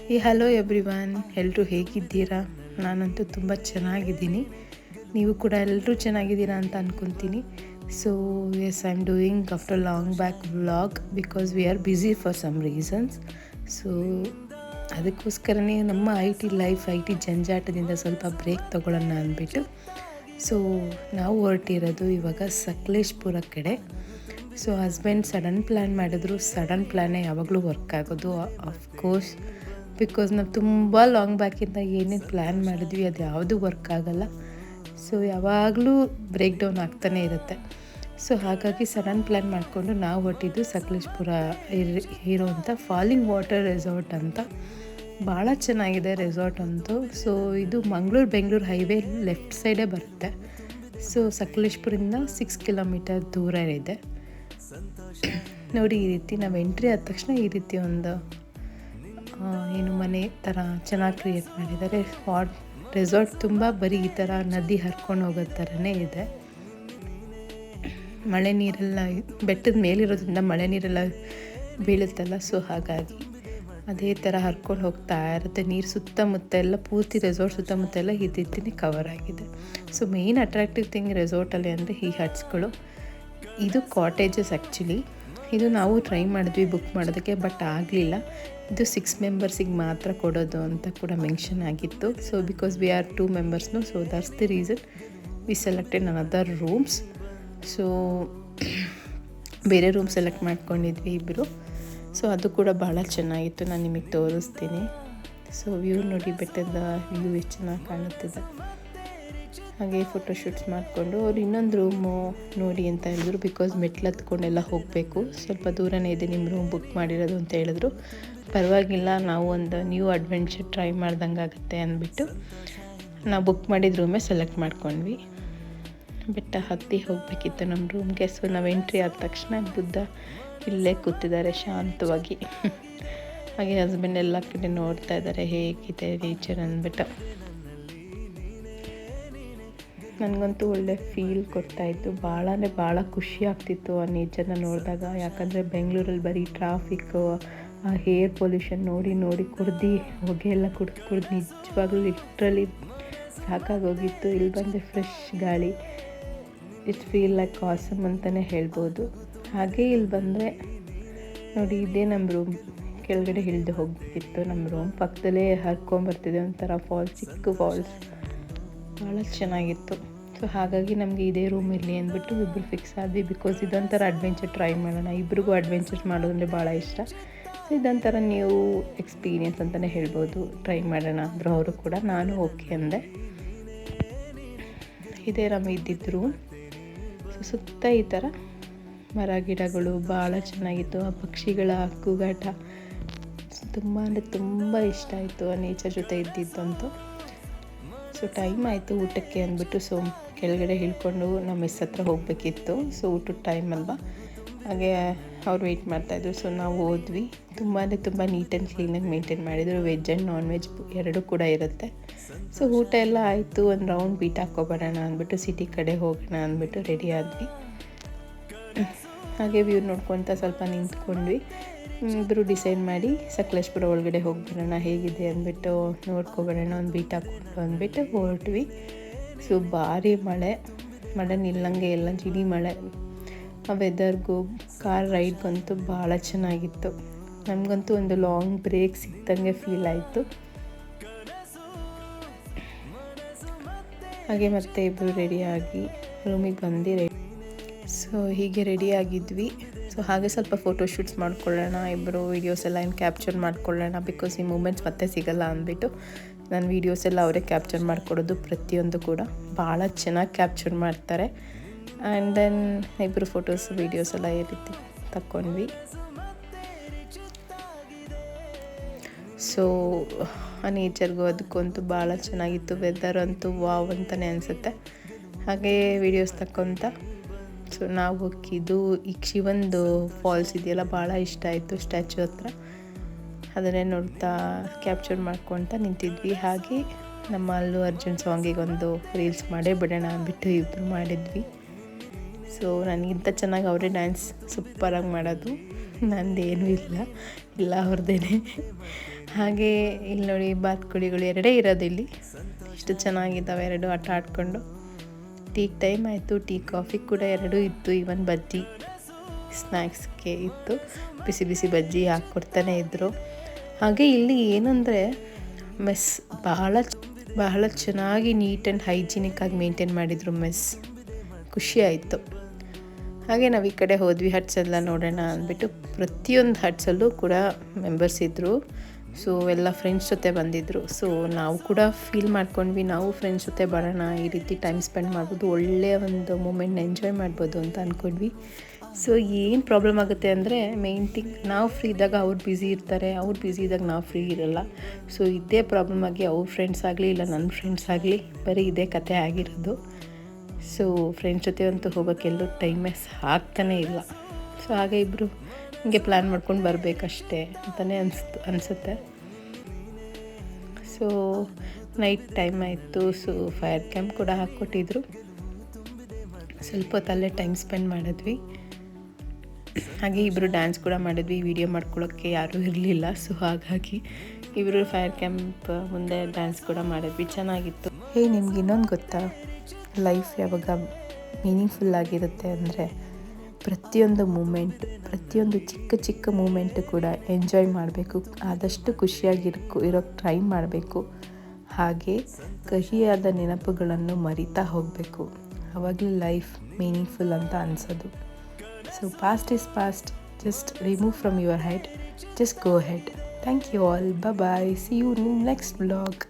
Hello everyone, ಎಲ್ಲರೂ ಹೇಗಿದ್ದೀರಾ? ನಾನಂತೂ ತುಂಬ ಚೆನ್ನಾಗಿದ್ದೀನಿ. ನೀವು ಕೂಡ ಎಲ್ಲರೂ ಚೆನ್ನಾಗಿದ್ದೀರಾ ಅಂತ ಅಂದ್ಕೊತೀನಿ. So yes, I am doing after long back vlog because we are busy for some reasons. So ಅದಕ್ಕೋಸ್ಕರನೇ ನಮ್ಮ ಐ ಟಿ ಜಂಜಾಟದಿಂದ ಸ್ವಲ್ಪ ಬ್ರೇಕ್ ತೊಗೊಳ್ಳೋಣ ಅಂದ್ಬಿಟ್ಟು ಸೊ ನಾವು ಹೊರಟಿರೋದು ಇವಾಗ ಸಕಲೇಶಪುರ ಕಡೆ. ಸೊ ಹಸ್ಬೆಂಡ್ ಸಡನ್ ಪ್ಲ್ಯಾನ್ ಮಾಡಿದ್ರು. ಸಡನ್ ಪ್ಲ್ಯಾನೇ ಯಾವಾಗಲೂ ವರ್ಕ್ ಆಗೋದು ಆಫ್ಕೋರ್ಸ್, ಬಿಕಾಸ್ ನಾವು ತುಂಬ ಲಾಂಗ್ ಬ್ಯಾಕಿಂದ ಏನೇನು ಪ್ಲ್ಯಾನ್ ಮಾಡಿದ್ವಿ ಅದು ಯಾವುದೂ ವರ್ಕ್ ಆಗೋಲ್ಲ. ಸೊ ಯಾವಾಗಲೂ ಬ್ರೇಕ್ ಡೌನ್ ಆಗ್ತಾನೇ ಇರುತ್ತೆ. ಸೊ ಹಾಗಾಗಿ ಸಡನ್ ಪ್ಲ್ಯಾನ್ ಮಾಡಿಕೊಂಡು ನಾವು ಹೊರಟಿದ್ದು ಸಕಲೇಶಪುರ ಇರೋವಂಥ ಫಾಲಿಂಗ್ ವಾಟರ್ ರೆಸಾರ್ಟ್ ಅಂತ. ಭಾಳ ಚೆನ್ನಾಗಿದೆ ರೆಸಾರ್ಟ್ ಅಂತೂ. ಸೊ ಇದು ಬೆಂಗಳೂರು ಹೈವೇ ಲೆಫ್ಟ್ ಸೈಡೇ ಬರುತ್ತೆ. ಸೊ ಸಕಲೇಶಪುರದಿಂದ 6 ಕಿಲೋಮೀಟರ್ ದೂರ ಇದೆ. ನೋಡಿ, ಈ ರೀತಿ ನಾವು ಎಂಟ್ರಿ ಆದ ತಕ್ಷಣ ಈ ರೀತಿ ಒಂದು ಮನೆ ಥರ ಚೆನ್ನಾಗಿ ಕ್ರಿಯೇಟ್ ಮಾಡಿದ್ದಾರೆ. ರೆಸಾರ್ಟ್ ತುಂಬ ಬರೀ ಈ ಥರ ನದಿ ಹರ್ಕೊಂಡು ಹೋಗೋ ಥರನೇ ಇದೆ. ಮಳೆ ನೀರೆಲ್ಲ ಬೆಟ್ಟದ ಮೇಲಿರೋದ್ರಿಂದ ಮಳೆ ನೀರೆಲ್ಲ ಬೀಳುತ್ತಲ್ಲ, ಸೊ ಹಾಗಾಗಿ ಅದೇ ಥರ ಹರ್ಕೊಂಡು ಹೋಗ್ತಾ ಇರುತ್ತೆ. ನೀರು ಸುತ್ತಮುತ್ತ ಎಲ್ಲ ಪೂರ್ತಿ ರೆಸಾರ್ಟ್ ಸುತ್ತಮುತ್ತ ಎಲ್ಲ ಈ ರೀತಿನೇ ಕವರ್ ಆಗಿದೆ. ಸೊ ಮೇಯ್ನ್ ಅಟ್ರಾಕ್ಟಿವ್ ಥಿಂಗ್ ರೆಸಾರ್ಟಲ್ಲಿ ಅಂದರೆ ಈ ಹಟ್ಸ್ಗಳು. ಇದು ಕಾಟೇಜಸ್ ಆ್ಯಕ್ಚುಲಿ. ಇದು ನಾವು ಟ್ರೈ ಮಾಡಿದ್ವಿ ಬುಕ್ ಮಾಡೋದಕ್ಕೆ, ಬಟ್ ಆಗಲಿಲ್ಲ. ಇದು 6 ಮೆಂಬರ್ಸಿಗೆ ಮಾತ್ರ ಕೊಡೋದು ಅಂತ ಕೂಡ ಮೆನ್ಷನ್ ಆಗಿತ್ತು. ಸೊ ಬಿಕಾಸ್ ವಿ ಆರ್ 2 ಮೆಂಬರ್ಸ್ನು, so that's the reason we selected another rooms. So ಬೇರೆ ರೂಮ್ ಸೆಲೆಕ್ಟ್ ಮಾಡ್ಕೊಂಡಿದ್ವಿ ಇಬ್ಬರು. ಸೊ ಅದು ಕೂಡ ಭಾಳ ಚೆನ್ನಾಗಿತ್ತು. ನಾನು ನಿಮಗೆ ತೋರಿಸ್ತೀನಿ. ಸೊ ವ್ಯೂ ನೋಡಿ, ಬೆಟ್ಟದ ವ್ಯೂ ಎಷ್ಟು ಚೆನ್ನಾಗಿ ಕಾಣುತ್ತಿದೆ. ಹಾಗೆ ಫೋಟೋಶೂಟ್ಸ್ ಮಾಡಿಕೊಂಡು ಅವ್ರು ಇನ್ನೊಂದು ರೂಮು ನೋಡಿ ಅಂತ ಹೇಳಿದ್ರು. ಬಿಕಾಸ್ ಮೆಟ್ಲು ಹತ್ಕೊಂಡೆಲ್ಲ ಹೋಗಬೇಕು, ಸ್ವಲ್ಪ ದೂರನೇ ಇದೆ ನಿಮ್ಮ ರೂಮ್ ಬುಕ್ ಮಾಡಿರೋದು ಅಂತ ಹೇಳಿದ್ರು. ಪರವಾಗಿಲ್ಲ, ನಾವು ಒಂದು ನ್ಯೂ ಅಡ್ವೆಂಚರ್ ಟ್ರೈ ಮಾಡ್ದಂಗೆ ಆಗುತ್ತೆ ಅಂದ್ಬಿಟ್ಟು ನಾವು ಬುಕ್ ಮಾಡಿದ ರೂಮೇ ಸೆಲೆಕ್ಟ್ ಮಾಡ್ಕೊಂಡ್ವಿ. ಬೆಟ್ಟ ಹತ್ತಿ ಹೋಗಬೇಕಿತ್ತು ನಮ್ಮ ರೂಮ್ಗೆ. ಸೊ ನಾವು ಎಂಟ್ರಿ ಆದ ತಕ್ಷಣ ಬುದ್ಧ ಇಲ್ಲೇ ಕೂತಿದ್ದಾರೆ ಶಾಂತವಾಗಿ. ಹಾಗೆ ಹಸ್ಬೆಂಡ್ ಎಲ್ಲ ಕಡೆ ನೋಡ್ತಾ ಇದ್ದಾರೆ ಹೇಗಿದೆ ನೇಚರ್ ಅಂದ್ಬಿಟ್ಟು. ನನಗಂತೂ ಒಳ್ಳೆ ಫೀಲ್ ಕೊಡ್ತಾಯಿತ್ತು. ಭಾಳ ಖುಷಿ ಆಗ್ತಿತ್ತು ಆ ನೇಚರ್ನ ನೋಡಿದಾಗ. ಯಾಕಂದರೆ ಬೆಂಗಳೂರಲ್ಲಿ ಬರೀ ಟ್ರಾಫಿಕ್ಕು, ಆ ಏರ್ ಪೊಲ್ಯೂಷನ್ ನೋಡಿ ಕುಡ್ದು ಹೊಗೆ ಎಲ್ಲ ಕುಡ್ದು ನಿಜವಾಗ್ಲೂ ಲಿಟ್ರಲಿ ಸಾಕಾಗೋಗಿತ್ತು. ಇಲ್ಲಿ ಬಂದರೆ ಫ್ರೆಶ್ ಗಾಳಿ, ಇಟ್ ಫೀಲ್ ಲೈಕ್ ಆಸಮ್ ಅಂತಲೇ ಹೇಳ್ಬೋದು. ಹಾಗೆ ಇಲ್ಲಿ ಬಂದರೆ ನೋಡಿ, ಇದೇ ನಮ್ಮ ರೂಮ್. ಕೆಳಗಡೆ ಇಳಿದು ಹೋಗಬೇಕಿತ್ತು. ನಮ್ಮ ರೂಮ್ ಪಕ್ಕದಲ್ಲೇ ಹರ್ಕೊಂಬರ್ತಿದೆ ಒಂಥರ ಫಾಲ್ಸ್, ಚಿಕ್ಕ ಫಾಲ್ಸ್. ಭಾಳ ಚೆನ್ನಾಗಿತ್ತು. ಸೊ ಹಾಗಾಗಿ ನಮಗೆ ಇದೇ ರೂಮ್ ಇರಲಿ ಅಂದ್ಬಿಟ್ಟು ಇಬ್ಬರು ಫಿಕ್ಸ್ ಆದ್ವಿ. ಬಿಕಾಸ್ ಇದೊಂಥರ ಅಡ್ವೆಂಚರ್ ಟ್ರೈ ಮಾಡೋಣ. ಇಬ್ರಿಗೂ ಅಡ್ವೆಂಚರ್ಸ್ ಮಾಡೋದಂದರೆ ಭಾಳ ಇಷ್ಟ. ಸೊ ಇದೊಂಥರ ನ್ಯೂ ಎಕ್ಸ್ಪೀರಿಯನ್ಸ್ ಅಂತಲೇ ಹೇಳ್ಬೋದು. ಟ್ರೈ ಮಾಡೋಣ ಅಂದರು ಅವರು ಕೂಡ. ನಾನು ಓಕೆ ಅಂದೆ. ಇದೇ ನಮ್ಮ ಇದ್ದಿದ್ದು ರೂಮ್. ಸೊ ಸುತ್ತ ಈ ಥರ ಮರ ಗಿಡಗಳು ಭಾಳ ಚೆನ್ನಾಗಿತ್ತು. ಆ ಪಕ್ಷಿಗಳ ಕೂಗಾಟ ತುಂಬ ಇಷ್ಟ ಆಯಿತು ಆ ನೇಚರ್ ಜೊತೆ ಇದ್ದಿದ್ದಂತೂ. ಸೊ ಟೈಮ್ ಆಯಿತು ಊಟಕ್ಕೆ ಅಂದ್ಬಿಟ್ಟು ಸೊ ಕೆಳಗಡೆ ಇಳ್ಕೊಂಡು ನಮ್ಮ ಮೆಸ್ ಹತ್ರ ಹೋಗಬೇಕಿತ್ತು. ಸೊ ಊಟದ ಟೈಮ್ ಅಲ್ವಾ, ಹಾಗೆ ಅವ್ರು ವೆಯ್ಟ್ ಮಾಡ್ತಾಯಿದ್ರು. ಸೊ ನಾವು ಹೋದ್ವಿ. ತುಂಬ ನೀಟ್ ಆ್ಯಂಡ್ ಕ್ಲೀನಾಗಿ ಮೇಂಟೈನ್ ಮಾಡಿದರು. ವೆಜ್ ಆ್ಯಂಡ್ ನಾನ್ ವೆಜ್ ಎರಡೂ ಕೂಡ ಇರುತ್ತೆ. ಸೊ ಊಟ ಎಲ್ಲ ಆಯಿತು. ಒಂದು ರೌಂಡ್ ಬೀಟ್ ಹಾಕ್ಕೊಬರೋಣ ಅಂದ್ಬಿಟ್ಟು ಸಿಟಿ ಕಡೆ ಹೋಗೋಣ ಅಂದ್ಬಿಟ್ಟು ರೆಡಿ ಆದ್ವಿ. ಹಾಗೆ ವ್ಯೂ ನೋಡ್ಕೊತ ಸ್ವಲ್ಪ ನಿಂತ್ಕೊಂಡ್ವಿ. ಇಬ್ಬರು ಡಿಸೈಡ್ ಮಾಡಿ ಸಕಲೇಶಪುರ ಒಳಗಡೆ ಹೋಗ್ಬರೋಣ ಹೇಗಿದೆ ಅಂದ್ಬಿಟ್ಟು ನೋಡ್ಕೊಬರೋಣ, ಒಂದು ಬೀಟ್ ಹಾಕ್ಕೊಂಡು ಅಂದ್ಬಿಟ್ಟು ಹೊರಟ್ವಿ. ಸೊ ಭಾರಿ ಮಳೆ ನಿಲ್ಲಂಗೆ ಎಲ್ಲ ಜಿಡಿ ಮಳೆ. ಆ ವೆದರ್ಗೂ ಕಾರ್ ರೈಡ್ಗಂತೂ ಭಾಳ ಚೆನ್ನಾಗಿತ್ತು. ನಮಗಂತೂ ಒಂದು ಲಾಂಗ್ ಬ್ರೇಕ್ ಸಿಕ್ದಂಗೆ ಫೀಲ್ ಆಯಿತು. ಹಾಗೆ ಮತ್ತೆ ಇಬ್ಬರು ರೆಡಿಯಾಗಿ ರೂಮಿಗೆ ಬಂದು ಸೊ ಹೀಗೆ ರೆಡಿಯಾಗಿದ್ವಿ. ಸೊ ಹಾಗೆ ಸ್ವಲ್ಪ ಫೋಟೋಶೂಟ್ಸ್ ಮಾಡ್ಕೊಳ್ಳೋಣ, ಇಬ್ಬರು ವೀಡಿಯೋಸ್ ಎಲ್ಲ ಕ್ಯಾಪ್ಚರ್ ಮಾಡ್ಕೊಳ್ಳೋಣ. ಬಿಕಾಸ್ ಈ ಮೂಮೆಂಟ್ಸ್ ಮತ್ತೆ ಸಿಗಲ್ಲ ಅಂದ್ಬಿಟ್ಟು ನನ್ನ ವೀಡಿಯೋಸ್ ಎಲ್ಲ ಅವರೇ ಕ್ಯಾಪ್ಚರ್ ಮಾಡಿಕೊಡೋದು. ಪ್ರತಿಯೊಂದು ಕೂಡ ಭಾಳ ಚೆನ್ನಾಗಿ ಕ್ಯಾಪ್ಚರ್ ಮಾಡ್ತಾರೆ. ಆ್ಯಂಡ್ ದೆನ್ ಇಬ್ಬರು ಫೋಟೋಸ್ ವೀಡಿಯೋಸ್ ಎಲ್ಲ ಈ ರೀತಿ ತಕ್ಕೊಂಡ್ವಿ. ಸೊ ಆ ನೇಚರ್ಗೂ ಅದಕ್ಕಂತೂ ಭಾಳ ಚೆನ್ನಾಗಿತ್ತು. ವೆದರ್ ಅಂತೂ ವಾವ್ ಅಂತಲೇ ಅನಿಸುತ್ತೆ. ಹಾಗೆ ವೀಡಿಯೋಸ್ ತಕ್ಕೊತ ಸೊ ನಾವು ಹೋಗಿದ್ದು ಈಗ ಶಿವಂದು ಫಾಲ್ಸ್ ಇದೆಯಲ್ಲ, ಭಾಳ ಇಷ್ಟ ಆಯಿತು. ಸ್ಟ್ಯಾಚ್ಯೂ ಹತ್ರ ಅದನ್ನೇ ನೋಡ್ತಾ ಕ್ಯಾಪ್ಚರ್ ಮಾಡ್ಕೊತ ನಿಂತಿದ್ವಿ. ಹಾಗೆ ನಮ್ಮ ಅಲ್ಲು ಅರ್ಜುನ್ ಸಾಂಗಿಗೊಂದು ರೀಲ್ಸ್ ಮಾಡೇ ಬಿಡೋಣ ಅಂದ್ಬಿಟ್ಟು ಇಬ್ಬರು ಮಾಡಿದ್ವಿ. ಸೊ ನನಗಿಂತ ಚೆನ್ನಾಗಿ ಅವರೇ ಡ್ಯಾನ್ಸ್ ಸೂಪರಾಗಿ ಮಾಡೋದು. ನಂದೇನೂ ಇಲ್ಲ ಅವ್ರದ್ದೇನೆ. ಹಾಗೆ ಇಲ್ಲಿ ನೋಡಿ ಬಾತುಕೋಳಿಗಳು ಎರಡೇ ಇರೋದು ಇಲ್ಲಿ. ಎಷ್ಟು ಚೆನ್ನಾಗಿದ್ದಾವೆ ಎರಡು ಆಟ ಆಡಿಕೊಂಡು. ಟೀಗೆ ಟೈಮ್ ಆಯಿತು, ಟೀ ಕಾಫಿ ಕೂಡ ಎರಡೂ ಇತ್ತು. ಈವನ್ ಬಜ್ಜಿ ಸ್ನ್ಯಾಕ್ಸ್ಗೆ ಇತ್ತು, ಬಿಸಿ ಬಿಸಿ ಬಜ್ಜಿ ಹಾಕ್ಕೊಡ್ತಾನೆ ಇದ್ದರು. ಹಾಗೆ ಇಲ್ಲಿ ಏನಂದರೆ ಮೆಸ್ ಬಹಳ ಚೆನ್ನಾಗಿ ನೀಟ್ ಆ್ಯಂಡ್ ಹೈಜಿನಿಕ್ ಆಗಿ ಮೇಂಟೈನ್ ಮಾಡಿದರು ಮೆಸ್. ಖುಷಿ ಆಯಿತು. ಹಾಗೆ ನಾವು ಈ ಕಡೆ ಹೋದ್ವಿ, ಹಟ್ಸ್ ಎಲ್ಲ ನೋಡೋಣ ಅಂದ್ಬಿಟ್ಟು. ಪ್ರತಿಯೊಂದು ಹಟ್ಸಲ್ಲೂ ಕೂಡ ಮೆಂಬರ್ಸ್ ಇದ್ದರು. ಸೊ ಎಲ್ಲ ಫ್ರೆಂಡ್ಸ್ ಜೊತೆ ಬಂದಿದ್ದರು. ಸೊ ನಾವು ಕೂಡ ಫೀಲ್ ಮಾಡ್ಕೊಂಡ್ವಿ, ನಾವು ಫ್ರೆಂಡ್ಸ್ ಜೊತೆ ಬರೋಣ, ಈ ರೀತಿ ಟೈಮ್ ಸ್ಪೆಂಡ್ ಮಾಡ್ಬೋದು, ಒಳ್ಳೆಯ ಒಂದು ಮೂಮೆಂಟ್ನ ಎಂಜಾಯ್ ಮಾಡ್ಬೋದು ಅಂತ ಅಂದ್ಕೊಂಡ್ವಿ. ಸೊ ಏನು ಪ್ರಾಬ್ಲಮ್ ಆಗುತ್ತೆ ಅಂದರೆ ಮೇಯ್ನ್ ಥಿಂಗ್, ನಾವು ಫ್ರೀ ಇದ್ದಾಗ ಅವ್ರು ಬ್ಯುಸಿ ಇರ್ತಾರೆ, ಅವ್ರು ಬ್ಯುಸಿ ಇದ್ದಾಗ ನಾವು ಫ್ರೀ ಇರಲ್ಲ. ಸೊ ಇದೇ ಪ್ರಾಬ್ಲಮ್ ಆಗಿ ಅವ್ರ ಫ್ರೆಂಡ್ಸ್ ಆಗಲಿ ಇಲ್ಲ ನನ್ನ ಫ್ರೆಂಡ್ಸ್ ಆಗಲಿ ಬರೀ ಇದೇ ಕತೆ ಆಗಿರೋದು. ಸೊ ಫ್ರೆಂಡ್ಸ್ ಜೊತೆ ಅಂತೂ ಹೋಗೋಕ್ಕೆಲ್ಲೂ ಟೈಮೇ ಆಗ್ತಾನೇ ಇಲ್ಲ. ಸೊ ಹಾಗೆ ಇಬ್ಬರು ಹಿಂಗೆ ಪ್ಲ್ಯಾನ್ ಮಾಡ್ಕೊಂಡು ಬರಬೇಕಷ್ಟೇ ಅಂತಲೇ ಅನಿಸುತ್ತೆ. ಸೊ ನೈಟ್ ಟೈಮ್ ಆಯಿತು. ಸೊ ಫೈರ್ ಕ್ಯಾಂಪ್ ಕೂಡ ಹಾಕ್ಕೊಟ್ಟಿದ್ರು. ಸ್ವಲ್ಪ ಹೊತ್ತಲ್ಲೇ ಟೈಮ್ ಸ್ಪೆಂಡ್ ಮಾಡಿದ್ವಿ. ಹಾಗೆ ಇಬ್ಬರು ಡ್ಯಾನ್ಸ್ ಕೂಡ ಮಾಡಿದ್ವಿ. ವಿಡಿಯೋ ಮಾಡ್ಕೊಳ್ಳೋಕ್ಕೆ ಯಾರೂ ಇರಲಿಲ್ಲ. ಸೊ ಹಾಗಾಗಿ ಇಬ್ಬರು ಫೈರ್ ಕ್ಯಾಂಪ್ ಮುಂದೆ ಡ್ಯಾನ್ಸ್ ಕೂಡ ಮಾಡಿದ್ವಿ, ಚೆನ್ನಾಗಿತ್ತು. ನಿಮ್ಗೆ ಇನ್ನೊಂದು ಗೊತ್ತಾ, ಲೈಫ್ ಯಾವಾಗ ಮೀನಿಂಗ್ಫುಲ್ ಆಗಿರುತ್ತೆ ಅಂದರೆ ಪ್ರತಿಯೊಂದು ಮೂಮೆಂಟ್, ಪ್ರತಿಯೊಂದು ಚಿಕ್ಕ ಚಿಕ್ಕ ಮೂಮೆಂಟು ಕೂಡ ಎಂಜಾಯ್ ಮಾಡಬೇಕು, ಆದಷ್ಟು ಇರೋಕ್ಕೆ ಟ್ರೈ ಮಾಡಬೇಕು. ಹಾಗೆ ಕಹಿಯಾದ ನೆನಪುಗಳನ್ನು ಮರಿತಾ ಹೋಗಬೇಕು. ಆವಾಗಲೇ ಲೈಫ್ ಮೀನಿಂಗ್ಫುಲ್ ಅಂತ ಅನಿಸೋದು. So past is past, just remove from your head, just go head. Thank you all, bye, see you in next vlog.